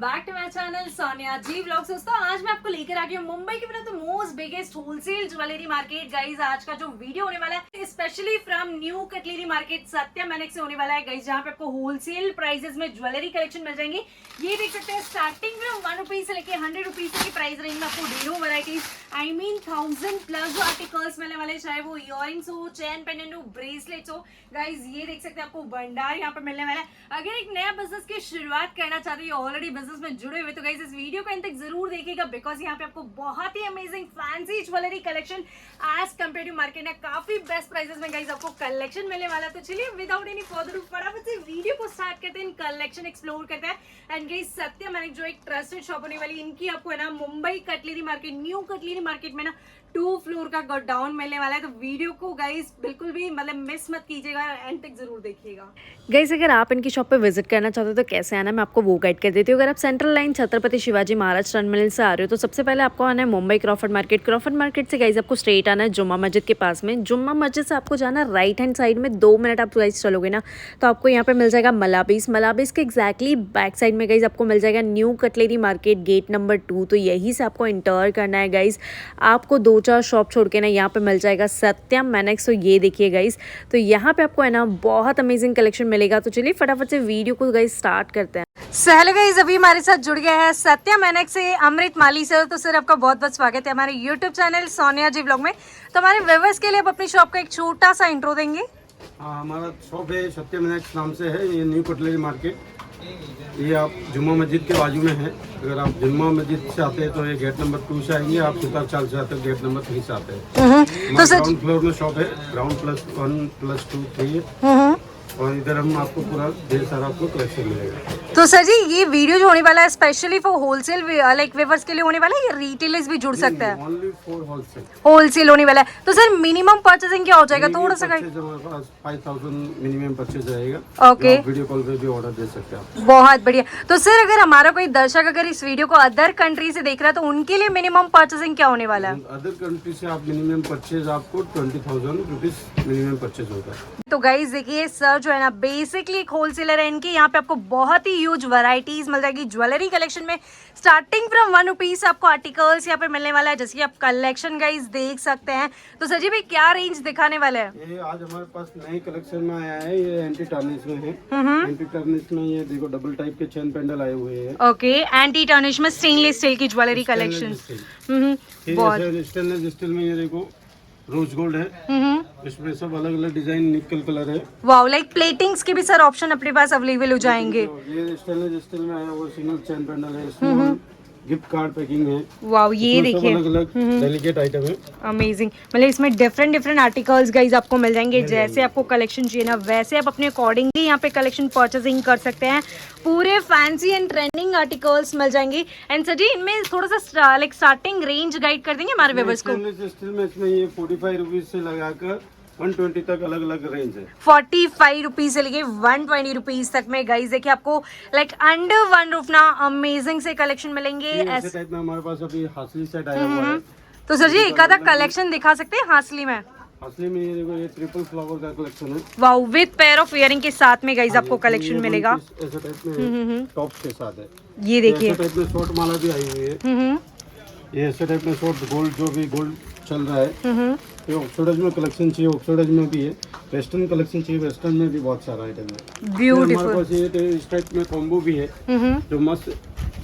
Back to my channel Sonia ji vlogs. दोस्तों आज मैं आपको लेकर आ गई हूँ मुंबई की तो most biggest wholesale jewellery market. Guys आज का जो वीडियो होने वाला है specially from new cutlery market Satyam मैनेक्स से होने वाला है गाइज, जहाँ पे आपको होलसेल प्राइसेस में ज्वेलरी कलेक्शन मिल जाएंगी। ये देख सकते हैं स्टार्टिंग में 1 रुपीज से लेके 100 रुपीज की प्राइस रेंज में आपको ढेरों वैरायटीज 1000+ आर्टिकल्स मिलने वाले, चाहे वो इयररिंग्स हो, चेन पेंडेंट हो, ब्रेसलेट्स हो। गाइज ये देख सकते हैं आपको भंडार यहाँ पे मिलने वाला है। अगर एक नया बिजनेस की शुरुआत करना चाहते हो, ऑलरेडी बिजनेस में जुड़े हुए, तो गाइज इस वीडियो को अंत तक जरूर देखिएगा, बिकॉज यहाँ पे आपको बहुत ही amazing fancy jewellery collection as compare to market है काफी बेस्ट प्राइसेस में गाइज आपको कलेक्शन मिलने वाला है। तो चलिए विदाउट एनी फर्दर फटाफट से वीडियो को स्टार्ट करते हैं, कलेक्शन एक्सप्लोर करते हैं। एंड गाइज सत्यम मैनेक्स जो एक ट्रस्टेड शॉप होने वाली, इनकी आपको है ना Mumbai cutlery market, new cutlery market में ना 2 फ्लोर का गोडाउन मिलने वाला है। तो वीडियो को गाइस बिल्कुल भी मतलब मिस मत कीजिएगा, एंड तक जरूर देखिएगा। गाइस अगर आप इनकी शॉप पे विजिट करना चाहते हो तो कैसे आना, मैं आपको वो गाइड कर देती हूँ। अगर आप central line Chhatrapati Shivaji Maharaj terminal से आ रहे हो तो सबसे पहले आपको आना है Mumbai Crawford market. Crawford market से गाइस आपको स्ट्रेट आना है जुम्मा मस्जिद के पास में। जुम्मा मस्जिद से आपको जाना राइट हैंड साइड में 2 मिनट आप गाइस चलोगे ना तो आपको यहाँ पे मिल जाएगा मलाबीस। मलाबीस के एक्जैक्टली बैक साइड में गाइस आपको मिल जाएगा new cutlery market gate number 2। तो यही से आपको इंटर करना है गाइस। आपको 2-4 शॉप छोड़ के ना यहाँ पे मिल जाएगा सत्यम मैनेक्स। तो ये देखिए गाइस, तो यहाँ पे आपको है ना बहुत अमेजिंग कलेक्शन मिलेगा। तो चलिए फटाफट से वीडियो को गाइस स्टार्ट करते हैं। हेलो गाइस, अभी हमारे साथ जुड़ गया है सत्यम मैनेक्स से अमृत माली सर। तो सर आपका बहुत बहुत स्वागत है हमारे यूट्यूब चैनल सोनिया जी व्लॉग में। तो हमारे व्यूअर्स के लिए आप अपनी शॉप का एक छोटा सा इंट्रो देंगे। हमारा शॉप है सत्यम मैनेक्स नाम से है, ये न्यू कटलेरी मार्केट। ये आप जुम्मा मस्जिद के बाजू में है। अगर आप जुम्मा मस्जिद से आते हैं तो ये गेट नंबर 2 से आएंगे, आप सुतार चाल से आते हैं गेट नंबर 3 से आते हैं। तो सर ग्राउंड फ्लोर में शॉप है, ग्राउंड +1 +2 3 है, और इधर हम आपको पूरा ढेर सारा आपको कलेक्शन मिलेगा। तो सर जी ये वीडियो जो होने वाला है specially for wholesale like weavers के लिए होने वाला है, या रिटेलर्स भी जुड़ सकते हैं? Only for wholesale. होलसेल होने वाला है। तो सर मिनिमम परचेसिंग क्या हो जाएगा, थोड़ा सा गाइड? 5000 मिनिमम परचेज रहेगा। ओके, वीडियो कॉल पे भी ऑर्डर दे सकते हैं आप। बहुत बढ़िया। तो सर अगर हमारा कोई दर्शक अगर इस वीडियो को अदर कंट्री से देख रहा है तो उनके लिए मिनिमम परचेसिंग क्या होने वाला है? अदर कंट्री से आप मिनिमम परचेज आपको 20,000 रुपीज मिनिमम परचेज होगा। तो गाइज देखिए सर जो है ना बेसिकली एक होलसेलर है, इनके यहाँ पे आपको बहुत ही ह्यूज वैरायटीज मिल जाएगी ज्वेलरी कलेक्शन में। स्टार्टिंग फ्रॉम 1 रुपीज आपको आर्टिकल्स यहाँ पे मिलने वाला है, जैसे कि आप कलेक्शन गाइज देख सकते हैं। तो सर जी भाई क्या रेंज दिखाने वाले हैं? ये आज हमारे पास नए कलेक्शन में आया है, ये एंटी टार्निश में है। एंटी टार्निश में ये देखो डबल टाइप के चेन पेंडल आए हुए हैं। ओके, एंटी टार्निश में स्टेनलेस स्टील की ज्वेलरी कलेक्शन। स्टेनलेस स्टील में ये देखो रोज गोल्ड है, इसमें सब अलग अलग डिजाइन निकल कलर है। वाओ, लाइक प्लेटिंग्स के भी सर ऑप्शन अपने पास अवेलेबल हो जाएंगे। ये स्टेनलेस स्टील में आया वो सिंगल चेन पेंडल है, इसमें गिफ्ट कार्ड पैकिंग है। वाओ ये देखिए अलग अलग डेलिकेट आइटम है, अमेजिंग। मतलब इसमें डिफरेंट आर्टिकल्स गाइज आपको मिल जाएंगे। जैसे आपको कलेक्शन चाहिए ना वैसे आप अपने अकॉर्डिंगली यहाँ पे कलेक्शन परचेसिंग कर सकते हैं। पूरे फैंसी एंड ट्रेंडिंग आर्टिकल्स मिल जाएंगे। एंड सर जी इनमें थोड़ा सा लाइक स्टार्टिंग रेंज गाइड कर देंगे हमारे व्यूअर्स को? स्टेनलेस स्टील में इसमें ये 45 रुपीज से लगाकर 120 तक अलग अलग रेंज है। 45 रुपीज से लेके 120 रुपीज तक में गाइज देखिए आपको लाइक अंडर 1 रूफ ना अमेजिंग से कलेक्शन मिलेंगे। ऐसे टाइप में हमारे पास अभी हासली सेट आया हुआ है। तो सर जी एक आधा कलेक्शन दिखा सकते हैं हासली में? हासली में ये देखो ये ट्रिपल फ्लावर का कलेक्शन है। Wow, with pair of earring के साथ में गाइज आपको कलेक्शन मिलेगा। ऐसे टाइप में टॉप्स के साथ है। ये देखिए ऐसे टाइप में शॉर्ट माला भी आई हुई है। ये ऐसे टाइप में शॉर्ट गोल्ड जो भी गोल्ड चल रहा है, ये ऑक्सीडाइज में कलेक्शन चाहिए ऑक्सीडाइज में भी है, वेस्टर्न कलेक्शन चाहिए वेस्टर्न में भी बहुत सारा आइटम है। ब्यूटीफुल। हमारे पास ये तो इस टाइप में कॉम्बो भी है जो मस्त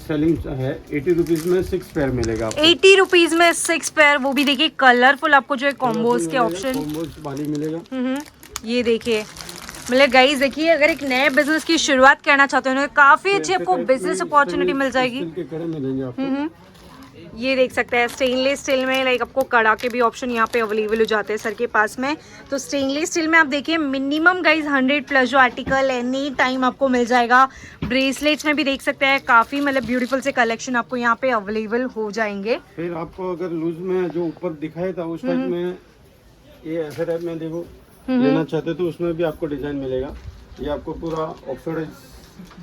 सेलिंग है। 80 रुपीज में 6 पेयर मिलेगा आपको। 80 रुपीज में 6 पेयर, वो भी देखिए कलरफुल आपको जो है कॉम्बोज के ऑप्शन। कॉम्बोज वाली मिलेगा। ये देखिए मतलब गाइस देखिए अगर एक नए बिजनेस की शुरुआत करना चाहते हो तो काफी अच्छी आपको बिजनेस अपॉर्चुनिटी मिल जाएगी। स्टील के कड़े मिलेंगे आपको। ये देख सकते हैं स्टेनलेस स्टील में लाइक आपको कड़ा के भी ऑप्शन यहाँ पे अवेलेबल हो जाते हैं सर के पास में। तो स्टेनलेस स्टील में आप देखिए मिनिमम गाइज 100+ जो आर्टिकल एनी टाइम आपको मिल जाएगा। ब्रेसलेट्स में भी देख सकते हैं काफी मतलब ब्यूटीफुल से कलेक्शन आपको यहाँ पे अवेलेबल हो जाएंगे। फिर आपको अगर लूज में जो ऊपर दिखाया था उस टाइप में ये ऐसे टाइप में देखो लेना चाहते तो उसमें भी आपको डिजाइन मिलेगा। ये आपको पूरा ऑक्सीडाइज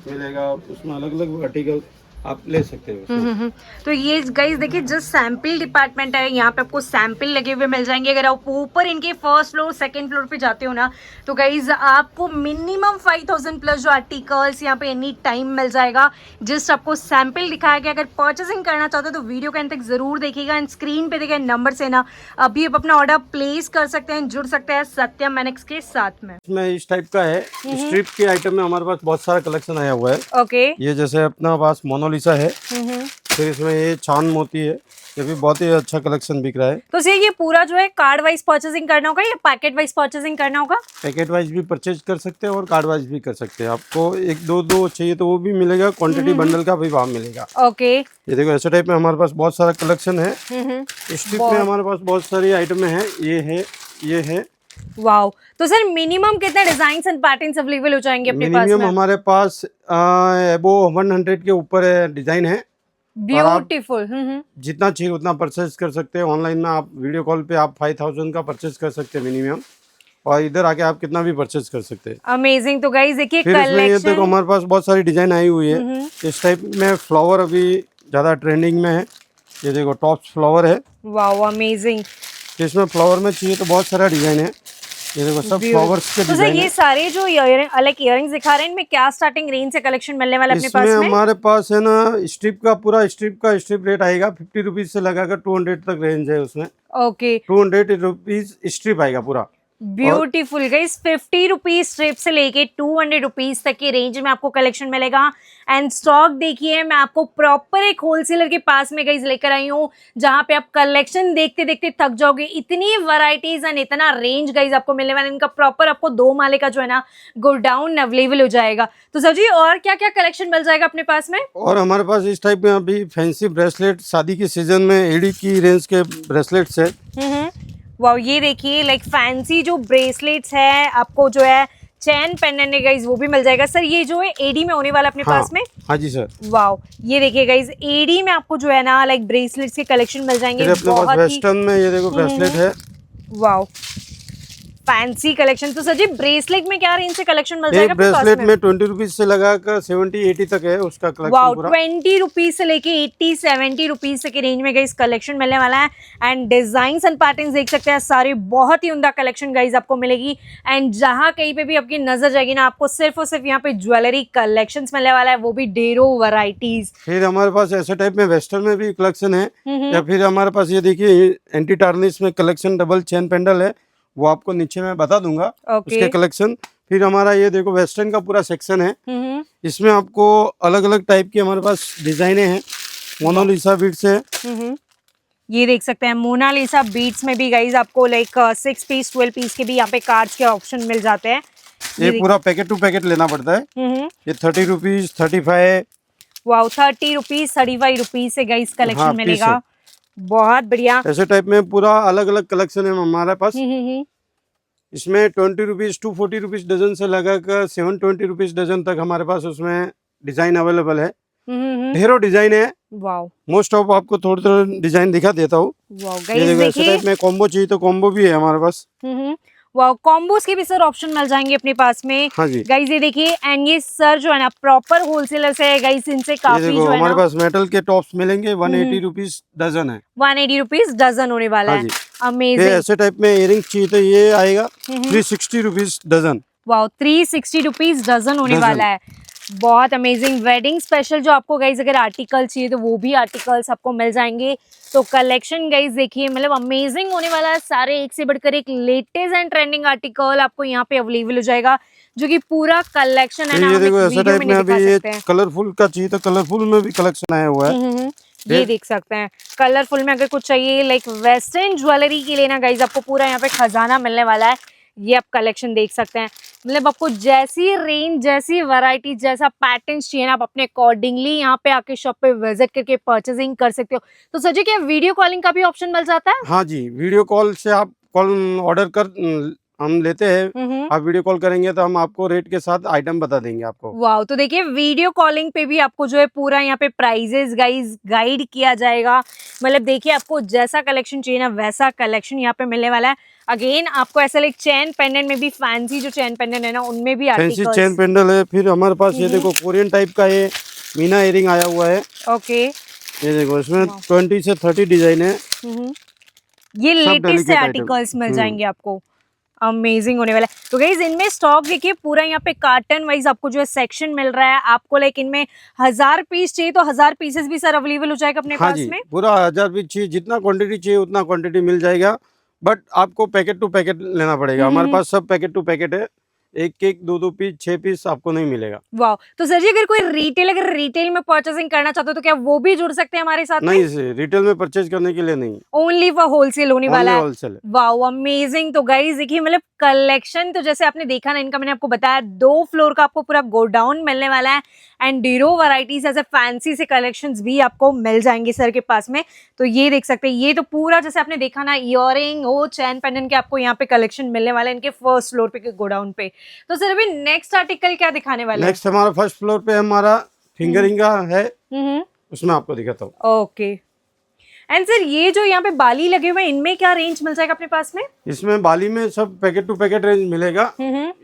मिलेगा, उसमें अलग अलग आर्टिकल आप ले सकते हो उसमें। तो ये गाइस देखिए जस्ट सैंपल डिपार्टमेंट है, यहाँ पे आपको सैंपल लगे हुए मिल जाएंगे। अगर आप ऊपर इनके फर्स्ट फ्लोर सेकंड फ्लोर पे जाते हो ना तो गाइस आपको मिनिमम 5000 प्लस जो आर्टिकल्स यहाँ पे एनी टाइम मिल जाएगा। जस्ट आपको सैंपल दिखाया गया। अगर परचेसिंग करना चाहते हो तो वीडियो के अंत तक जरूर देखिएगा। एंड स्क्रीन पे देखिए नंबर से ना अभी आप अपना ऑर्डर प्लेस कर सकते हैं, जुड़ सकते हैं सत्यम मैनेक्स के साथ में। इसमें इस टाइप का है, स्ट्रिप के आइटम में हमारे पास बहुत सारा कलेक्शन आया हुआ है। ओके। ये जैसे अपना पास मोनालिसा है, फिर इसमें ये चांद मोती है, ये भी बहुत ही अच्छा कलेक्शन बिक रहा है। तो सर ये पूरा जो है कार्ड वाइज परचेसिंग करना होगा या पैकेट वाइज परचेसिंग करना होगा? पैकेट वाइज भी परचेज कर सकते हैं और कार्ड वाइज भी कर सकते हैं। आपको एक दो चाहिए तो वो भी मिलेगा, क्वांटिटी बंडल का भी भाव मिलेगा। ओके। ये देखो ऐसे टाइप में हमारे पास बहुत सारा कलेक्शन है। स्ट्रिप में हमारे पास बहुत सारी आइटम है, ये है। वाओ। तो सर मिनिमम कितने डिजाइन एंड पैटर्न्स अवेलेबल हो जाएंगे अपने पास मिनिमम में? हमारे पास एबो 100 के ऊपर डिजाइन है। ब्यूटीफुल। जितना चाहिए उतना परचेज कर सकते हैं। ऑनलाइन में आप वीडियो कॉल पे आप 5000 का परचेज कर सकते हैं मिनिमम, और इधर आके आप कितना भी परचेज कर सकते हैं। अमेजिंग। तो गाइस देखिए फिर इसमें ये देखो हमारे पास बहुत सारी डिजाइन आई हुई है। इस टाइप में फ्लावर अभी ज्यादा ट्रेंडिंग में है। ये देखो टॉप्स फ्लावर है। Wow amazing. इसमें फ्लावर में चाहिए तो बहुत सारा डिजाइन है। ये देखो सब फ्लावर्स के तो सर डिजाइन ये है। सारे जो अलग इयरिंग्स दिखा रहे हैं इनमें क्या स्टार्टिंग रेंज से कलेक्शन मिलने वाला है अपने इसमें पास में? हमारे पास है ना स्ट्रिप का पूरा स्ट्रिप रेट आएगा 50 रुपीज से लगाकर 200 तक रेंज है उसमें। ओके। 200 रुपीज स्ट्रिप आएगा पूरा। Beautiful guys. 50 रुपीज स्ट्रिप से लेके 200 रुपीज तक की रेंज में आपको कलेक्शन मिलेगा। एंड स्टॉक देखिए मैं आपको प्रॉपर एक होलसेलर के पास में गाइस लेकर आई हूँ जहां पे आप कलेक्शन देखते देखते थक जाओगे। इतनी वैरायटीज एंड इतना रेंज गाइस आपको मिलने वाला है। इनका प्रॉपर आपको 2 माले का जो है ना गोडाउन अवेलेबल हो जाएगा। तो सर जी और क्या क्या कलेक्शन मिल जाएगा अपने पास में? और हमारे पास इस टाइप में अभी फैंसी ब्रेसलेट शादी के सीजन में एडी की रेंज के ब्रेसलेट्स है। वाओ ये देखिए लाइक फैंसी जो ब्रेसलेट्स है आपको जो है चैन पेंडेंट है गाइस वो भी मिल जाएगा। सर ये जो है एडी में होने वाला अपने पास में? हाँ जी सर। वाओ ये देखिए गाइस एडी में आपको जो है ना लाइक ब्रेसलेट्स के कलेक्शन मिल जाएंगे। अपने पास वेस्टर्न में ये देखो ब्रेसलेट है। Wow fancy collection. तो सर जी ब्रेसलेट में क्या रेंज से कलेक्शन मिल जाएगा? एक ब्रेसलेट में 20 रुपीज से लगाकर 70-80 तक है उसका कलेक्शन वाओ पूरा। 20 रुपीज से लेके 80-70 रुपीज तक की रेंज में गाइस कलेक्शन मिलने वाला है। एंड डिजाइन एंड पैटर्न्स देख सकते हैं सारे बहुत ही उम्दा कलेक्शन गाइस आपको मिलेगी। एंड जहां कहीं पे भी आपकी नजर जाएगी ना आपको सिर्फ और सिर्फ यहाँ पे ज्वेलरी कलेक्शन मिलने वाला है, वो भी ढेरों वैरायटीज। फिर हमारे पास ऐसे टाइप में वेस्टर्न में भी कलेक्शन है। या फिर हमारे पास ये देखिए एंटी टार्निश में कलेक्शन डबल चेन पेंडल है, वो आपको नीचे में बता दूंगा उसके कलेक्शन। फिर हमारा ये देखो वेस्टर्न का पूरा सेक्शन है। इसमें आपको अलग अलग टाइप की हमारे पास डिजाइने हैं। मोनालिसा बीट्स है। ये देख सकते हैं मोनालिसा बीट्स में भी गाइज आपको लाइक 6 पीस 12 पीस के भी यहाँ पे कार्ड्स के ऑप्शन मिल जाते हैं। ये पूरा पैकेट टू पैकेट लेना पड़ता है। ये 30 रुपीज 35। वाओ 30 रुपीज 35 रुपीज से गाइज कलेक्शन हाँ, मिलेगा। बहुत बढ़िया। ऐसे टाइप में पूरा अलग अलग कलेक्शन है हमारे पास। इसमें 20 रुपीज 240 रुपीज डजन से लगाकर 720 रुपीज डजन तक हमारे पास उसमें डिजाइन अवेलेबल है। ढेरों डिजाइन है। वाओ मोस्ट ऑफ आपको थोड़े थोड़े डिजाइन दिखा देता हूँ। ऐसे टाइप में कॉम्बो चाहिए तो कॉम्बो भी है हमारे पास। वाओ कॉम्बोस के भी सर ऑप्शन मिल जाएंगे अपने पास में। हाँ जी गाइस ये देखिए एंड ये सर जो है ना प्रॉपर होलसेलर से है गाइस, इनसे काफी जो है हमारे ना पास मेटल के टॉप्स मिलेंगे 180 रुपीज डजन है। 180 रुपीज डजन होने वाला है। अमेजिंग। ऐसे टाइप में इयरिंग चाहिए तो ये आएगा 360 rupees dozen. Wow 360 rupees dozen होने वाला है। बहुत अमेजिंग। वेडिंग स्पेशल जो आपको गाइज अगर आर्टिकल चाहिए तो वो भी आर्टिकल्स आपको मिल जाएंगे। तो कलेक्शन गाइज देखिए मतलब अमेजिंग होने वाला है। सारे एक से बढ़कर एक लेटेस्ट एंड ट्रेंडिंग आर्टिकल आपको यहाँ पे अवेलेबल हो जाएगा, जो कि पूरा कलेक्शन है ना ये देखो ऐसे टाइप में दिखा अभी ये सकते हैं। कलरफुल का चाहिए तो कलरफुल में भी कलेक्शन आया हुआ है। ये देख सकते हैं कलरफुल में अगर कुछ चाहिए लाइक वेस्टर्न ज्वेलरी के लिए ना गाइज आपको पूरा यहाँ पे खजाना मिलने वाला है। ये आप कलेक्शन देख सकते हैं मतलब आपको जैसी रेंज जैसी वैरायटी जैसा पैटर्न चाहिए ना आप अपने अकॉर्डिंगली यहाँ पे आके शॉप पे विजिट करके परचेजिंग कर सकते हो। तो सर जी क्या वीडियो कॉलिंग का भी ऑप्शन मिल जाता है? हाँ जी, वीडियो कॉल से आप कॉल ऑर्डर कर हम लेते हैं। आप वीडियो कॉल करेंगे तो हम आपको रेट के साथ आइटम बता देंगे आपको। वाओ तो देखिए वीडियो कॉलिंग पे भी आपको जो है पूरा यहाँ पे प्राइजेस गाइज गाइड किया जाएगा। मतलब देखिए आपको जैसा कलेक्शन चाहिए ना वैसा कलेक्शन यहाँ पे मिलने वाला है। अगेन आपको ऐसा लाइक चेन पेंडेंट में भी फैंसी जो चेन पेंडेंट है ना उनमें भी फैंसी चेन पेंडल है। फिर हमारे पास ये देखो कोरियन टाइप का है, मीना इयरिंग आया हुआ है। ओके, ये देखो, इसमें 20 से 30 डिजाइन है। ये लेटेस्ट delicate से item। आर्टिकल्स मिल जाएंगे आपको। अमेजिंग होने वाला है। तो गाइज इनमें स्टॉक देखिए पूरा यहाँ पे कार्टन वाइज आपको जो है सेक्शन मिल रहा है आपको। लाइक इनमें 1000 पीस चाहिए तो 1000 पीसेस भी सर अवेलेबल हो जाएगा अपने हाँ पास जी, में। पूरा 1000 पीस चाहिए, जितना क्वांटिटी चाहिए उतना क्वांटिटी मिल जाएगा, बट आपको पैकेट टू पैकेट लेना पड़ेगा। हमारे पास सब पैकेट टू पैकेट है, एक एक 2-2 पीस 6 पीस आपको नहीं मिलेगा। वाह, तो सर जी अगर रिटेल में परचेसिंग करना चाहते हो तो क्या वो भी जुड़ सकते हैं हमारे साथ नहीं, में? इसे रिटेल में परचेज करने के लिए नहीं, ओनली फॉर होलसेल होने वाला है। होलसेल है। Wow, amazing. तो गाइस देखिए मतलब कलेक्शन तो जैसे आपने देखा ना, इनका मैंने आपको बताया 2 फ्लोर का आपको पूरा गोडाउन मिलने वाला है एंड ढेरों वैरायटीज ऐसे फैंसी से कलेक्शंस भी आपको मिल जाएंगे सर के पास में। तो ये देख सकते हैं, ये तो पूरा जैसे आपने देखा ना इयरिंग हो चैन पेंडेंट के आपको यहाँ पे कलेक्शन मिलने वाला है इनके फर्स्ट फ्लोर पे गोडाउन पे। तो सर अभी नेक्स्ट आर्टिकल क्या दिखाने वाले हैं? नेक्स्ट हमारा फर्स्ट फ्लोर पे हमारा फिंगरिंग का है, हम्म, उसमें आपको दिखाता हूँ। ओके। एंड सर ये जो यहाँ पे बाली लगे हुए हैं इनमें क्या रेंज मिल जाएगा अपने पास में? इसमें बाली में सब पैकेट टू पैकेट रेंज मिलेगा।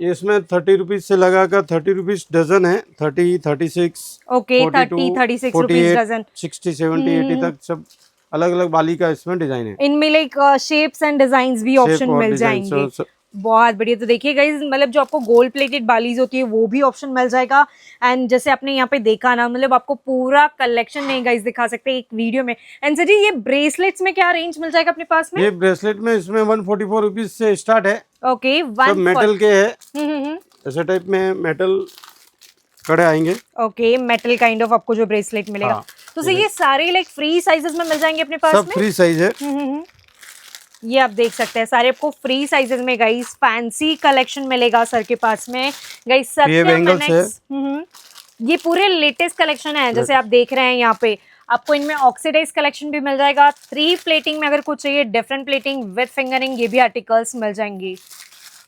इसमें 30 रुपीज से लगाकर 30 रुपीज डजन है, 30, 36, ओके, 42, 36 रुपीज 48, डजन। 60, 70, 80 तक सब अलग अलग बाली का इसमें डिजाइन है। इनमें लाइक शेप्स एंड डिजाइंस भी Shape ऑप्शन और मिल design, जाएंगे। so- बहुत बढ़िया। तो देखिए गाइस मतलब जो आपको गोल्ड प्लेटेड बालीज होती है वो भी ऑप्शन मिल जाएगा। एंड जैसे आपने यहाँ पे देखा ना, मतलब आपको पूरा कलेक्शन नहीं गाइस दिखा सकते एक वीडियो में। एंड सर जी ये ब्रेसलेट्स में क्या रेंज मिल जाएगा अपने पास में? ये ब्रेसलेट में इसमें 144 रुपीज से स्टार्ट है। ओके, सब मेटल के है, ऐसे टाइप में मेटल कड़े आएंगे। ओके, मेटल काइंड ऑफ आपको जो ब्रेसलेट मिलेगा। हाँ, तो सर ये सारे लाइक फ्री साइजेस में मिल जाएंगे अपने पास सब में? फ्री साइज है। ये आप देख सकते हैं सारे आपको फ्री साइजेस में गाइस फैंसी कलेक्शन मिलेगा सर के पास में गाइस। ये पूरे लेटेस्ट कलेक्शन है जैसे आप देख रहे हैं यहाँ पे। आपको इनमें ऑक्सीडाइज कलेक्शन भी मिल जाएगा। 3 प्लेटिंग में अगर कुछ चाहिए, डिफरेंट प्लेटिंग विद फिंगरिंग, ये भी आर्टिकल्स मिल जाएंगे।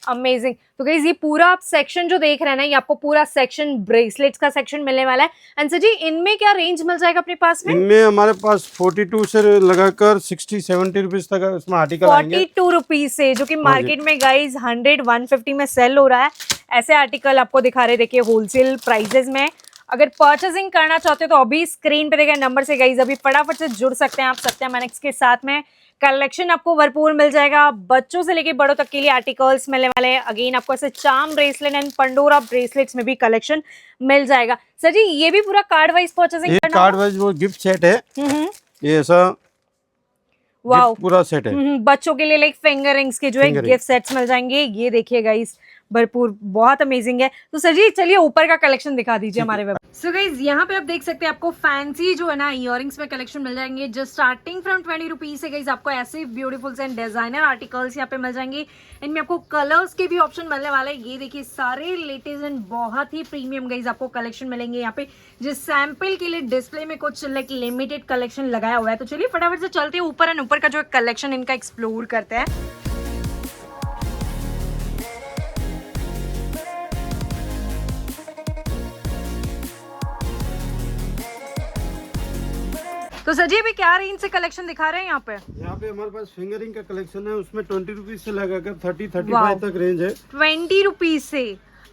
अमेजिंग। तो गाइस ये पूरा आप सेक्शन जो देख रहे हैं ना, ये आपको पूरा सेक्शन ब्रेसलेट्स का सेक्शन मिलने वाला है। एंड सर जी इनमें क्या रेंज मिल जाएगा अपने पास में? इनमें हमारे पास 42 से लगाकर 60-70 रुपीज तक इसमें आर्टिकल आएंगे। 42 रुपीज से, जो कि मार्केट में गाइस 100-150 में सेल हो रहा है। ऐसे आर्टिकल आपको दिखा रहे देखिए होलसेल प्राइजेस में। अगर परचेसिंग करना चाहते हो तो अभी स्क्रीन पे देखे नंबर से गाइस अभी फटाफट से जुड़ सकते हैं आप सत्या मैनेक्स के साथ में। कलेक्शन आपको भरपूर मिल जाएगा, बच्चों से लेके बड़ों तक के लिए आर्टिकल्स मिलने वाले हैं। अगेन आपको ऐसे charm bracelet and Pandora bracelets में भी कलेक्शन मिल जाएगा। सर जी ये भी पूरा कार्ड वाइज परचेसिंग ये करना कार्ड वाइज वो गिफ्ट सेट है। ये ऐसा वाओ, पूरा सेट है। बच्चों के लिए लाइक फिंगर रिंग्स के जो है गिफ्ट सेट्स मिल जाएंगे। ये देखिए गाइस भरपूर, बहुत अमेजिंग है। तो सर जी चलिए ऊपर का कलेक्शन दिखा दीजिए हमारे वेब। सो गाइस यहाँ पे आप देख सकते हैं आपको फैंसी जो है ना इयरिंग्स में कलेक्शन मिल जाएंगे जस्ट स्टार्टिंग फ्रॉम 20 रुपीज से। गाइस आपको ऐसे ब्यूटीफुल एंड डिजाइनर आर्टिकल्स यहाँ पे मिल जाएंगे। इनमें आपको कलर्स के भी ऑप्शन मिलने वाले हैं। ये देखिए सारे लेटेस्ट एंड बहुत ही प्रीमियम गाइस आपको कलेक्शन मिलेंगे यहाँ पे। जिस सैंपल के लिए डिस्प्ले में कुछ लाइक लिमिटेड कलेक्शन लगाया हुआ है। तो चलिए फटाफट से चलते हैं ऊपर एंड ऊपर का जो कलेक्शन इनका एक्सप्लोर करते हैं। तो सर जी अभी क्या रेंज से कलेक्शन दिखा रहे हैं यहाँ पे? यहाँ पे हमारे पास फिंगरिंग का कलेक्शन है, उसमें 20 रुपीज से लगाकर 30-35 तक रेंज है। 20 रुपीज से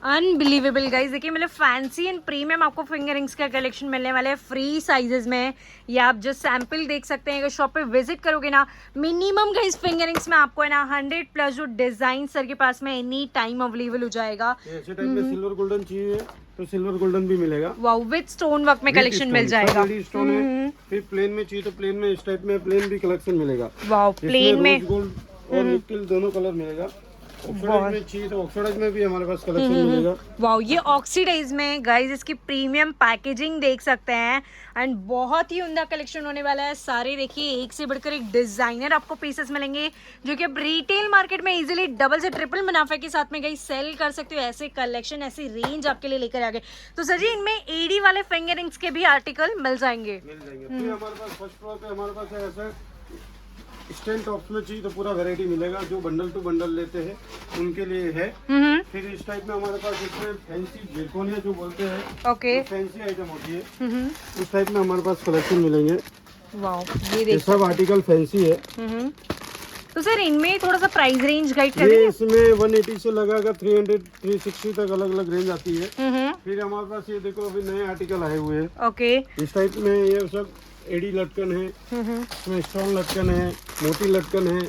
अनबिलीवेबल गाइस। देखिए मतलब फैंसी एंड प्रीमियम आपको फिंगरिंग्स का कलेक्शन मिलने वाले हैं फ्री साइजेस में। ये आप जस्ट सैंपल देख सकते हैं। अगर शॉप पे विजिट करोगे ना, मिनिमम गाइस फिंगरिंग्स में आपको है ना 100+ जो डिजाइन सर के पास में एनी टाइम अवेलेबल हो जाएगा। ऐसे टाइप में सिल्वर गोल्डन चाहिए तो सिल्वर गोल्डन भी मिलेगा। वाओ, विद स्टोन वर्क में कलेक्शन मिल जाएगा। स्टोन है। फिर प्लेन में चाहिए तो प्लेन में, इस टाइप में प्लेन भी कलेक्शन मिलेगा। वाओ, प्लेन में गोल्ड और निकल दोनों कलर मिलेगा। ऑक्सीडाइज में चाहिए तो ऑक्सीडाइज में भी हमारे पास कलेक्शन मिलेगा। वाओ, ये ऑक्सीडाइज में गाइस इसकी प्रीमियम पैकेजिंग देख सकते हैं एंड बहुत ही उम्दा कलेक्शन होने वाला है। सारे देखिए एक से बढ़कर एक डिजाइनर आपको पीसेस मिलेंगे जो कि अब रिटेल मार्केट में इजीली डबल से ट्रिपल मुनाफे के साथ में गाइस सेल कर सकते हो। ऐसे कलेक्शन ऐसी रेंज आपके लिए लेकर आ गए। तो सर जी इनमें एडी वाले फिंगरिंग्स के भी आर्टिकल मिल जाएंगे। फिर हमारे पास फर्स्ट फ्लोर पे हमारे पास है ऐसा स्टैंड टॉप्स में चाहिए तो पूरा वैरायटी मिलेगा। जो बंडल टू बंडल लेते हैं उनके लिए है। फिर इस टाइप में हमारे पास इसमें फैंसी जिरकोनिया जो बोलते हैं, ओके, फैंसी आइटम होती है। इस टाइप में हमारे पास कलेक्शन मिलेंगे। वाओ, ये ये देखिए सब आर्टिकल फैंसी है। तो सर इनमें थोड़ा सा प्राइस रेंज गाइड ये करें। इसमें 180 से लगाकर 300 360 तक अलग अलग रेंज आती है। फिर हमारे पास ये देखो अभी नए आर्टिकल आए हुए हैं। ओके। इस टाइप में ये सब एडी लटकन है, इसमें स्टोन लटकन है, मोती लटकन है,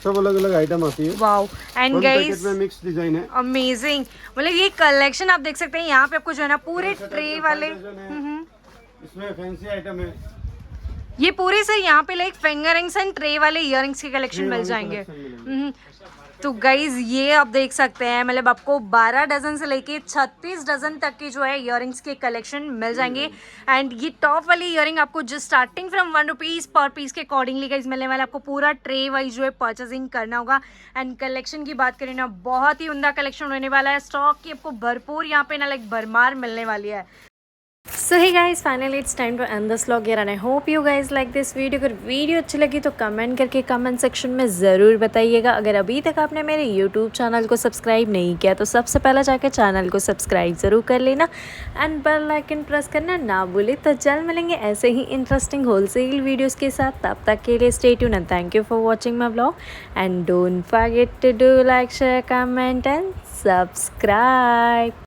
सब अलग अलग आइटम आती है। Wow and one packet guys में मिक्स डिजाइन है। अमेजिंग, मतलब ये कलेक्शन आप देख सकते हैं यहाँ पे आपको जो है ना पूरे ट्रे वाले इसमें फैंसी आइटम है। ये पूरे से यहाँ पे like finger rings and tray वाले इयररिंग्स के कलेक्शन मिल जाएंगे। तो गाइज ये आप देख सकते हैं, मतलब आपको 12 डजन से लेके 36 डजन तक की जो है इयररिंग्स के कलेक्शन मिल जाएंगे। एंड ये टॉप वाली इयररिंग आपको जो स्टार्टिंग फ्रॉम 1 रुपीज़ पर पीस के अकॉर्डिंगली गाइज मिलने वाला, आपको पूरा ट्रे वाइज जो है परचेसिंग करना होगा। एंड कलेक्शन की बात करें ना, बहुत ही उम्दा कलेक्शन होने वाला है। स्टॉक की आपको भरपूर यहाँ पे ना लाइक भरमार मिलने वाली है। So hey guys, finally it's time to end this vlog here and I hope you guys like this video। अगर वीडियो अच्छी लगी तो कमेंट करके कमेंट सेक्शन में ज़रूर बताइएगा। अगर अभी तक आपने मेरे YouTube चैनल को सब्सक्राइब नहीं किया तो सबसे पहले जाकर चैनल को सब्सक्राइब ज़रूर कर लेना एंड बेल आइकन प्रेस करना ना भूले। तो जल्द मिलेंगे ऐसे ही इंटरेस्टिंग होलसेल वीडियोज़ के साथ। तब तक के लिए stay tuned and thank you for watching my vlog and don't forget to do like share comment and subscribe.